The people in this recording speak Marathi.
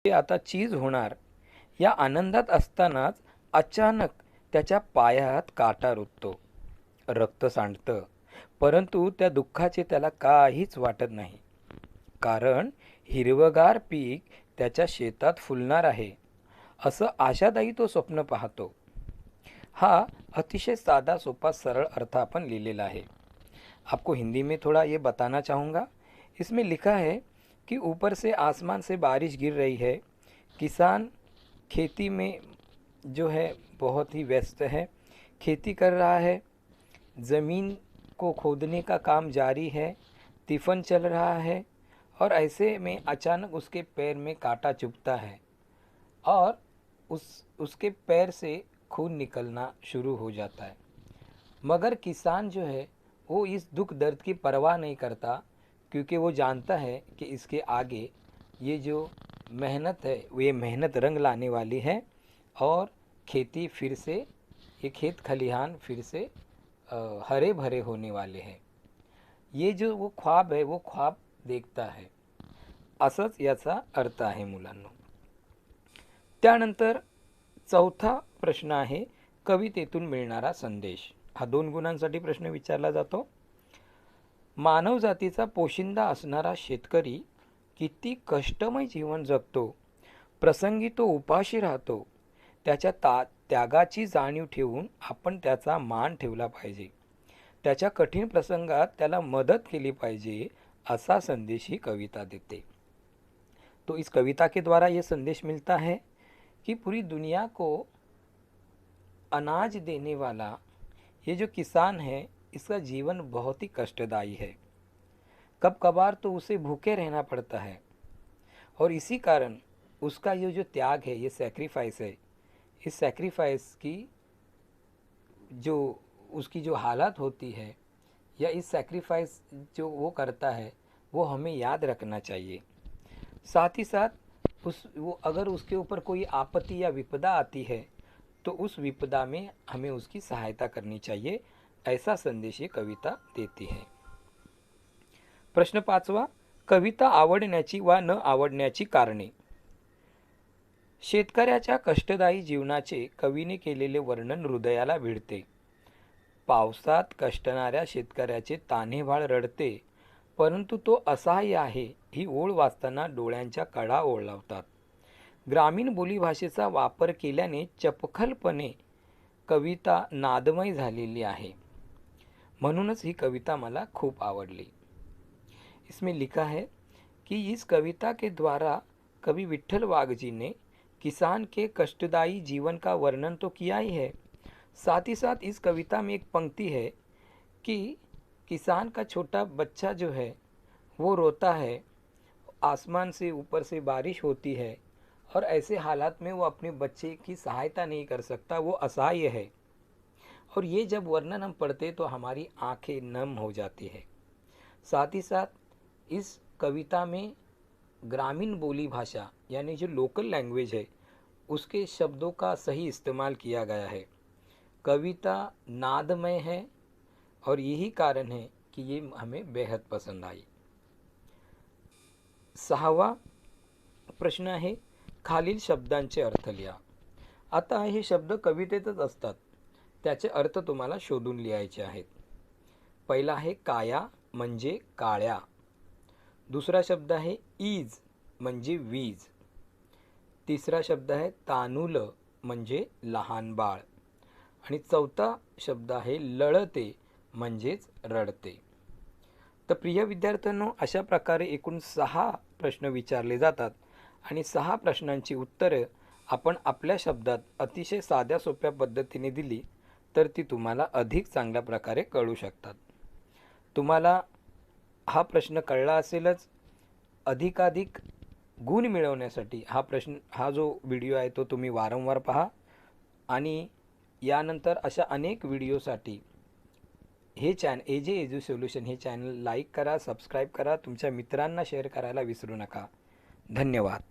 ते आता चीज होणार या आनंदात असतानाच अचानक त्याच्या पायात काटा रुततो. रक्त सांडतं, परंतु त्या दुःखाचे त्याला काहीच वाटत नाही. कारण हिरवगार पीक त्याच्या शेतात फुलणार आहे, असं आशादायी तो स्वप्न पाहतो. हा अतिशय साधा सोपा सरल अर्थ अपन लिहिलेला है। आपको हिंदी में थोड़ा ये बताना चाहूँगा। इसमें लिखा है कि ऊपर से आसमान से बारिश गिर रही है, किसान खेती में जो है बहुत ही व्यस्त है, खेती कर रहा है, ज़मीन को खोदने का काम जारी है, तिफन चल रहा है और ऐसे में अचानक उसके पैर में कांटा चुभता है और उसके पैर से खून निकलना शुरू हो जाता है। मगर किसान जो है वो इस दुख दर्द की परवाह नहीं करता, क्योंकि वो जानता है कि इसके आगे ये जो मेहनत है वो ये मेहनत रंग लाने वाली है और खेती फिर से, ये खेत खलिहान फिर से हरे भरे होने वाले हैं। ये जो वो ख्वाब है वो ख्वाब देखता है, असंच याचा अर्थ आहे मुलांनो। त्यानंतर चौथा प्रश्न आहे कवितेतून मिळणारा संदेश। हा 2 गुणांसाठी प्रश्न विचारला जातो। मानव जातीचा पोशिंदा असणारा शेतकरी किती कष्टमय जीवन जगतो, प्रसंगी तो उपाशी राहतो, त्याच्या त्यागाची जाणीव ठेवून आपण त्याचा मान ठेवला पाहिजे, त्याच्या कठीण प्रसंगात त्याला मदत केली पाहिजे, असा संदेश ही कविता देते। तो इस कविता के द्वारा ये संदेश मिलता है कि पूरी दुनिया को अनाज देने वाला ये जो किसान है, इसका जीवन बहुत ही कष्टदायी है। कब कभार तो उसे भूखे रहना पड़ता है और इसी कारण उसका ये जो त्याग है, ये सैक्रिफाइस है, इस सैक्रिफाइस की जो उसकी जो हालत होती है या इस सैक्रिफाइस जो वो करता है वो हमें याद रखना चाहिए। साथ ही साथ वो अगर उसके ऊपर कोई आपत्ति या विपदा आती है तो उस विपदा में हमें उसकी सहायता करनी चाहिए, ऐसा संदेश ये कविता देती है। प्रश्न 5वां, कविता आवडण्याची वा न आवडण्याची कारणे। शेतकऱ्याच्या कष्टदायी जीवनाचे कवीने केलेले वर्णन हृदयाला भिडते। पावसात कष्टणाऱ्या शेतकऱ्याचे तान्हेबाळ रडते, परंतु तो असहाय्य आहे ही ओळ वाचताना डोळ्यांच्या कडा ओळवतात। ग्रामीण बोलीभाषेचा वापर केल्याने चपखलपणे कविता नादमय झालेली आहे, म्हणूनच ही कविता मला खूप आवडली। इसमें लिखा है कि इस कविता के द्वारा कवि विट्ठल वाघ जी ने किसान के कष्टदायी जीवन का वर्णन तो किया ही है, साथ ही साथ इस कविता में एक पंक्ति है कि किसान का छोटा बच्चा जो है वो रोता है, आसमान से ऊपर से बारिश होती है और ऐसे हालात में वो अपने बच्चे की सहायता नहीं कर सकता, वो असहाय है। और ये जब वर्णन हम पढ़ते तो हमारी आंखें नम हो जाती है। साथ ही साथ इस कविता में ग्रामीण बोली भाषा यानी जो लोकल लैंग्वेज है उसके शब्दों का सही इस्तेमाल किया गया है। कविता नादमय है और यही कारण है कि ये हमें बेहद पसंद आई। 6वां प्रश्न आहे खालील शब्दांचे अर्थ लिहा। आता हे शब्द कवितेतच असतात, त्याचे अर्थ तुम्हाला शोधून लिहायचे आहेत। पहिला आहे काया म्हणजे काळ्या, दुसरा शब्द आहे ईज म्हणजे वीज, तिसरा शब्द आहे तानुल म्हणजे लहान बाळ आणि चौथा शब्द आहे लळते म्हणजेच रडते। तर प्रिय विद्यार्थ्यांनो, अशा प्रकारे एकूण 6 प्रश्न विचारले जातात आणि 6 प्रश्नांची उत्तरे आपण आपल्या शब्दात अतिशय साध्या सोप्या पद्धतीने दिली तर ती तुम्हाला अधिक चांगल्या प्रकारे कळू शकतात। तुम्हाला हा प्रश्न कळला असेलच, अधिकाधिक गुण मिळवण्यासाठी हा जो व्हिडिओ आहे तो तुम्ही वारंवार पहा आणि यानंतर अशा अनेक व्हिडिओसाठी हे एजे एजू सोल्यूशन हे चॅनल लाईक करा, सबस्क्राईब करा, तुमच्या मित्रांना शेअर करायला विसरू नका। धन्यवाद।